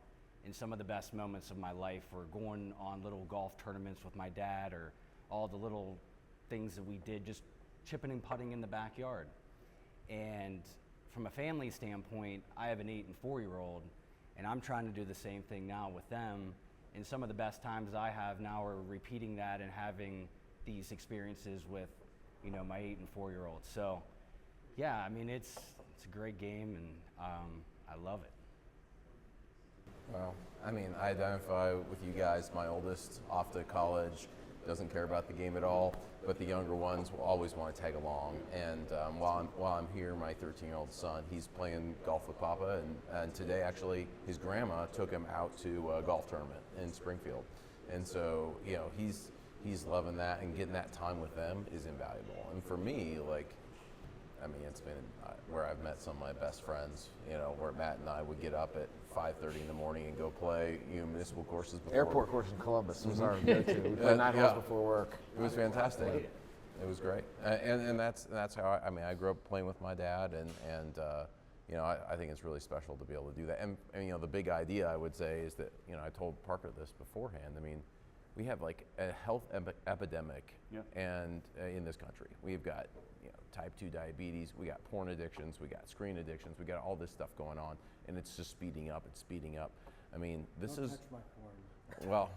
and some of the best moments of my life were going on little golf tournaments with my dad, or all the little things that we did, just chipping and putting in the backyard. And from a family standpoint, I have an 8 and 4-year-old, and I'm trying to do the same thing now with them. And some of the best times I have now are repeating that and having these experiences with, you know, my 8 and 4-year-old. So, yeah, I mean, it's a great game, and I love it. Well, I mean, I identify with you guys. My oldest, off to college, doesn't care about the game at all, but the younger ones will always want to tag along. And while I'm here, my 13-year-old son, he's playing golf with Papa, and today actually his grandma took him out to a golf tournament in Springfield. And so, you know, he's loving that, and getting that time with them is invaluable. And for me, like, I mean, it's been where I've met some of my best friends, you know, where Matt and I would get up at 5:30 in the morning and go play, you know, municipal courses before. Airport course in Columbus was our go-to. We played 9 holes before work. It was fantastic. It was great. And that's how I mean, I grew up playing with my dad, and you know, I think it's really special to be able to do that. And you know, the big idea I would say is that, you know, I told Parker this beforehand. I mean, we have like a health epidemic and in this country. We've got, you know, type 2 diabetes, we got porn addictions, we got screen addictions, we got all this stuff going on, and it's just speeding up. It's speeding up. I mean, this Don't is touch my porn. well.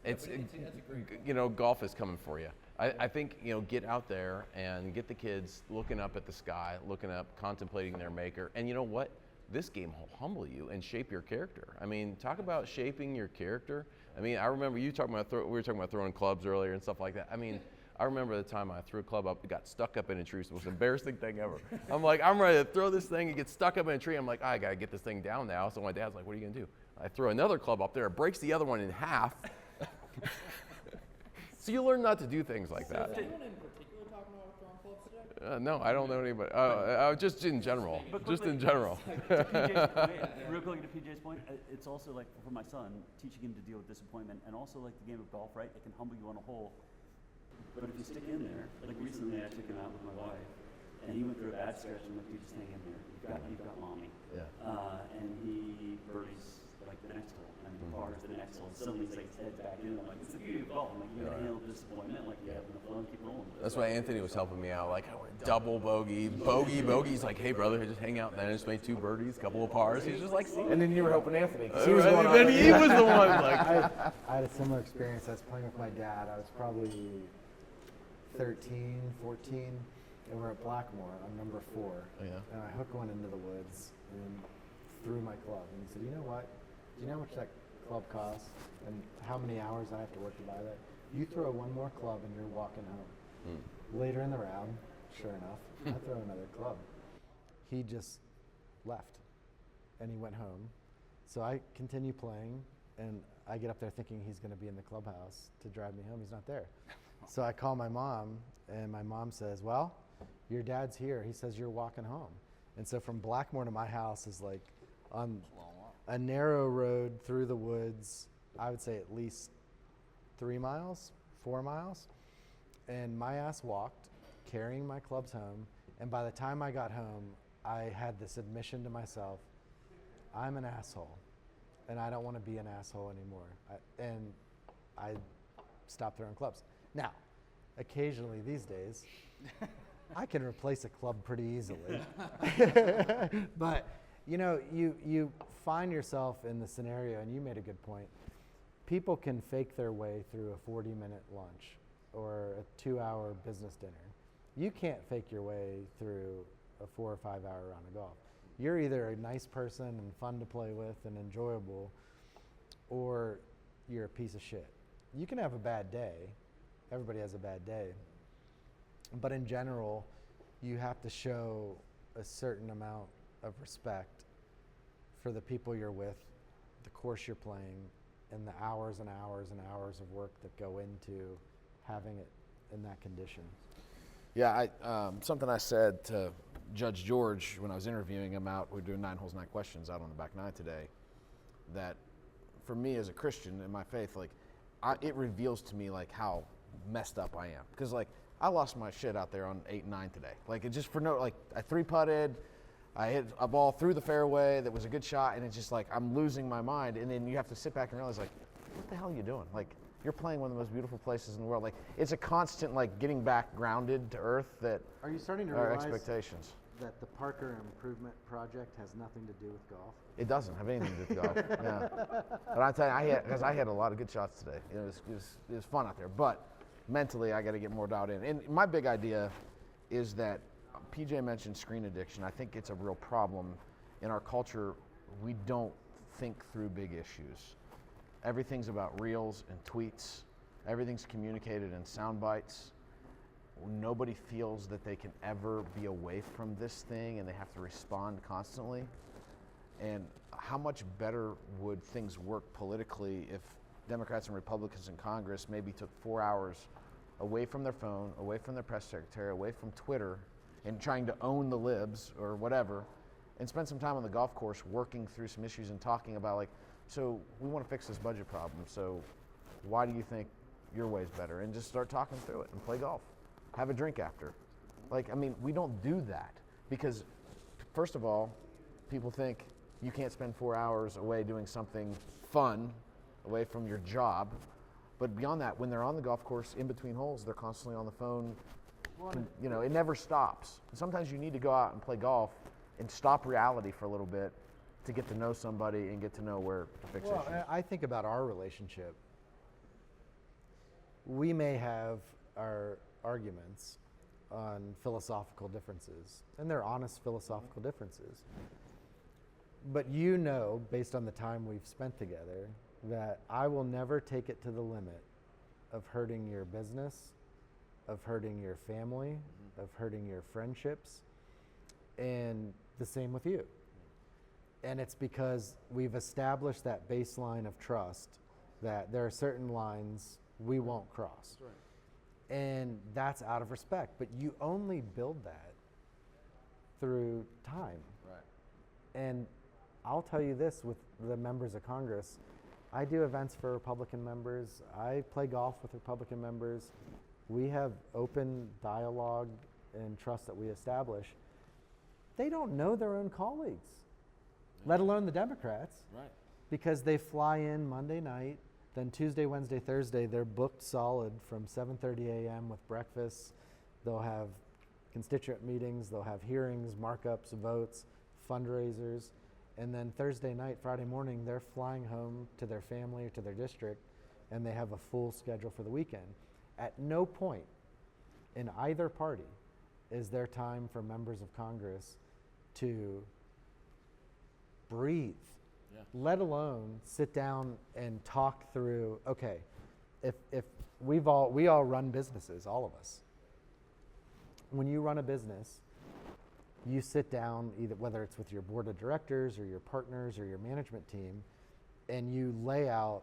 It's you know, golf is coming for you. I think, you know, get out there and get the kids looking up at the sky, looking up, contemplating their maker, and you know what? This game will humble you and shape your character. I mean, talk about shaping your character. I mean, I remember you talking about we were talking about throwing clubs earlier and stuff like that. I mean, I remember the time I threw a club up, it got stuck up in a tree. It was the most embarrassing thing ever. I'm like, I'm ready to throw this thing, it gets stuck up in a tree. I'm like, I gotta get this thing down now. So my dad's like, what are you gonna do? I throw another club up there, it breaks the other one in half. So you learn not to do things like that. Is anyone in particular talking about throwing clubs today? No, I don't know anybody. Just in general. Just in general. Real quickly to PJ's point, it's also like for my son, teaching him to deal with disappointment, and also like the game of golf, right? It can humble you on a hole. But if you stick in there, like recently I took him out with my wife, and he went through a bad stretch. I'm like, dude, just hang in there. You've got mommy. Yeah. And he birdies like the next hole, and pars the next hole. And suddenly he's like his head's back in. I'm like, it's the beauty of golf. I'm like, you gotta handle disappointment. Like, you have enough fun, keep rolling. That's why Anthony was helping me out. Like, I went double bogey, bogey. He's like, hey, brother, just hang out. And then I just made 2 birdies, couple of pars. He's just like, see. And then you were helping Anthony. 'Cause He was the one. Like, I had a similar experience. I was playing with my dad. I was probably 13, 14, and we're at Blackmore on number 4. Yeah. And I hooked one into the woods and threw my club. And he said, you know what? Do you know how much that club costs and how many hours I have to work to buy that? You throw one more club and you're walking home. Later in the round, sure enough, I throw another club. He just left and he went home. So I continue playing and I get up there thinking he's going to be in the clubhouse to drive me home. He's not there. So I call my mom and my mom says, well, your dad's here. He says you're walking home. And so from Blackmore to my house is like on a narrow road through the woods, I would say at least 3 miles, 4 miles. And my ass walked, carrying my clubs home. And by the time I got home, I had this admission to myself, I'm an asshole. And I don't want to be an asshole anymore. And I stopped throwing clubs. Now, occasionally these days, I can replace a club pretty easily. But, you know, you find yourself in the scenario, and you made a good point. People can fake their way through a 40-minute lunch or a 2-hour business dinner. You can't fake your way through a 4 or 5 hour round of golf. You're either a nice person and fun to play with and enjoyable, or you're a piece of shit. You can have a bad day. Everybody has a bad day. But in general, you have to show a certain amount of respect for the people you're with, the course you're playing, and the hours and hours and hours of work that go into having it in that condition. Yeah, something I said to Judge George when I was interviewing him out, we're doing 9 holes, 9 questions out on the back 9 today, that for me as a Christian in my faith, like, it reveals to me like how messed up I am. Because like, I lost my shit out there on 8 and 9 today. Like, it just for no, like, I 3-putted, I hit a ball through the fairway that was a good shot, and it's just like, I'm losing my mind. And then you have to sit back and realize, like, what the hell are you doing? Like, you're playing one of the most beautiful places in the world. Like, it's a constant, like, getting back grounded to earth that Are you starting to our realize expectations. that the Parker Improvement Project has nothing to do with golf? It doesn't have anything to do with golf. Yeah. But I tell you, I had a lot of good shots today. It was fun out there. But mentally, I got to get more dialed in. And my big idea is that PJ mentioned screen addiction. I think it's a real problem in our culture. We don't think through big issues. Everything's about reels and tweets. Everything's communicated in sound bites. Nobody feels that they can ever be away from this thing and they have to respond constantly. And how much better would things work politically if Democrats and Republicans in Congress maybe took 4 hours away from their phone, away from their press secretary, away from Twitter, and trying to own the libs or whatever, and spend some time on the golf course working through some issues and talking about, like, so we want to fix this budget problem, so why do you think your way's better? And just start talking through it and play golf. Have a drink after. Like, I mean, we don't do that because, first of all, people think you can't spend 4 hours away doing something fun away from your job. But beyond that, when they're on the golf course in between holes, they're constantly on the phone. You know, it never stops. Sometimes you need to go out and play golf and stop reality for a little bit to get to know somebody and get to know where to fix issues. I think about our relationship. We may have our arguments on philosophical differences, and they're honest philosophical differences. But you know, based on the time we've spent together, that I will never take it to the limit of hurting your business, of hurting your family, of hurting your friendships, and the same with you. And it's because we've established that baseline of trust that there are certain lines we won't cross. Right. And that's out of respect. But you only build that through time. Right. And I'll tell you this with the members of Congress, I do events for Republican members. I play golf with Republican members. We have open dialogue and trust that we establish, they don't know their own colleagues, let alone the Democrats. Right. Because they fly in Monday night, then Tuesday, Wednesday, Thursday, they're booked solid from 7:30 a.m. with breakfast. They'll have constituent meetings, they'll have hearings, markups, votes, fundraisers, and then Thursday night, Friday morning, they're flying home to their family or to their district, and they have a full schedule for the weekend. At no point in either party is there time for members of Congress to breathe, let alone sit down and talk through, okay, if we all run businesses, all of us. When you run a business, you sit down, either whether it's with your board of directors or your partners or your management team, and you lay out,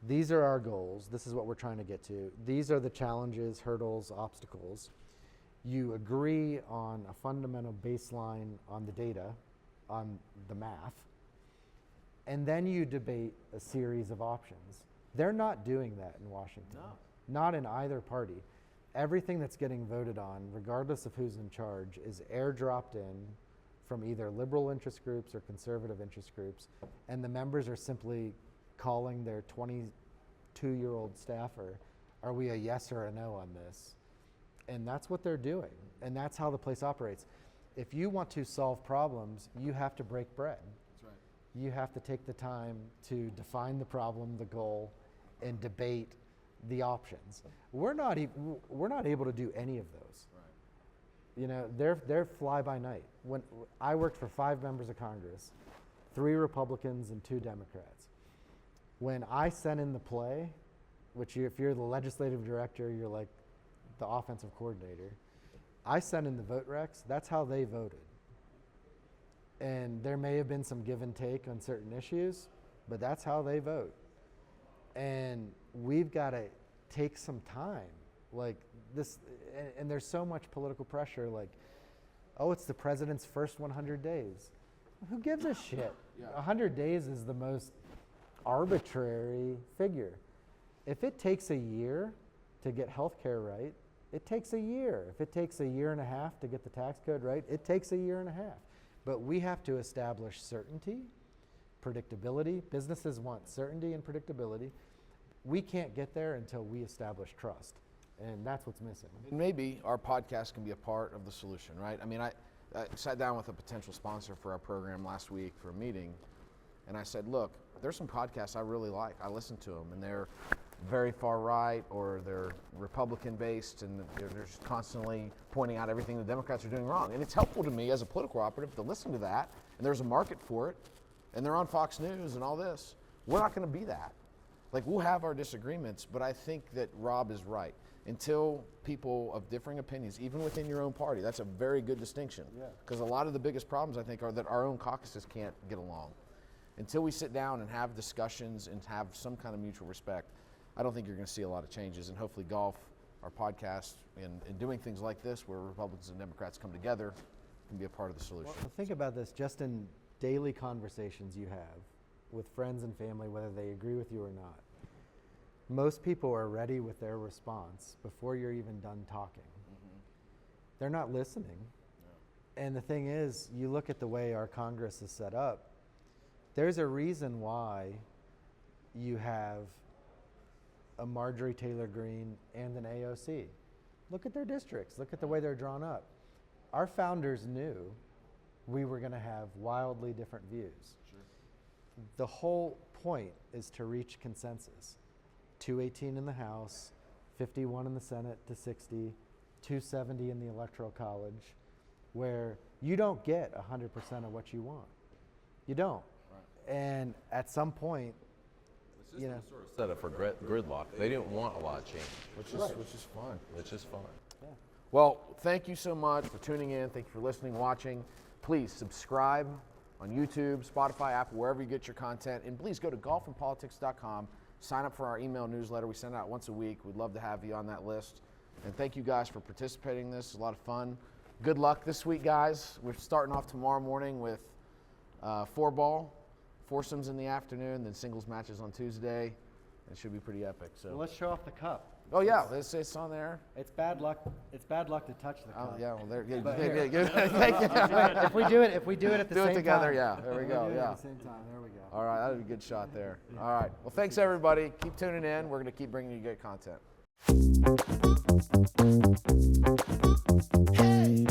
these are our goals, this is what we're trying to get to, these are the challenges, hurdles, obstacles. You agree on a fundamental baseline on the data, on the math, and then you debate a series of options. They're not doing that in Washington. No. Not in either party. Everything that's getting voted on, regardless of who's in charge, is airdropped in from either liberal interest groups or conservative interest groups, and the members are simply calling their 22-year-old staffer, are we a yes or a no on this? And that's what they're doing, and that's how the place operates. If you want to solve problems, you have to break bread. That's right. You have to take the time to define the problem, the goal, and debate the options. We're not able to do any of those. Right. You know, they're fly by night. When I worked for 5 members of Congress, 3 Republicans and 2 Democrats. When I sent in the play, which if you're the legislative director, you're like the offensive coordinator. I sent in the vote recs. That's how they voted. And there may have been some give and take on certain issues, but that's how they vote. And we've got to take some time, like this, and there's so much political pressure, like, oh, it's the president's first 100 days. Who gives a shit? Yeah. 100 days is the most arbitrary figure. If it takes a year to get health care right, it takes a year. If it takes a year and a half to get the tax code right, it takes a year and a half. But we have to establish certainty, predictability. Businesses want certainty and predictability. We can't get there until we establish trust, and that's what's missing. Maybe our podcast can be a part of the solution, right? I mean, I sat down with a potential sponsor for our program last week for a meeting, and I said, look, there's some podcasts I really like. I listen to them, and they're very far right, or they're Republican based, and they're just constantly pointing out everything the Democrats are doing wrong. And it's helpful to me as a political operative to listen to that, and there's a market for it, and they're on Fox News and all this. We're not going to be that. Like, we'll have our disagreements, but I think that Rob is right. Until people of differing opinions, even within your own party, that's a very good distinction. Because a lot of the biggest problems, I think, are that our own caucuses can't get along. Until we sit down and have discussions and have some kind of mutual respect, I don't think you're going to see a lot of changes. And hopefully golf, our podcast, and doing things like this where Republicans and Democrats come together can be a part of the solution. Well, think about this just in daily conversations you have with friends and family, whether they agree with you or not. Most people are ready with their response before you're even done talking. Mm-hmm. They're not listening. No. And the thing is, you look at the way our Congress is set up, there's a reason why you have a Marjorie Taylor Greene and an AOC. Look at their districts. Look at the way they're drawn up. Our founders knew we were going to have wildly different views. Sure. The whole point is to reach consensus. 218 in the House, 51 in the Senate to 60, 270 in the Electoral College, where you don't get 100% of what you want. You don't. Right. And at some point, you know, sort of set up for gridlock. They didn't want a lot of change, which is fun. which is fun. yeah. Well, thank you so much for tuning in. Thank you for listening, watching. Please subscribe on YouTube, Spotify, Apple, wherever you get your content. And please go to golfandpolitics.com. Sign up for our email newsletter. We send it out once a week. We'd love to have you on that list. And thank you guys for participating in this. It's a lot of fun. Good luck this week, guys. We're starting off tomorrow morning with 4-ball, foursomes in the afternoon, then singles matches on Tuesday. It should be pretty epic. So Well, let's show off the cup. Oh yeah, it's on there. It's bad luck. It's bad luck to touch the Oh cup. yeah, well there. But Thank you. If we do it at the Do same it together, time. yeah. There we go. Do it Yeah. at the same time. There we go. All right, that was a good shot there. All right. Well, thanks everybody. Keep tuning in. We're going to keep bringing you good content. Hey.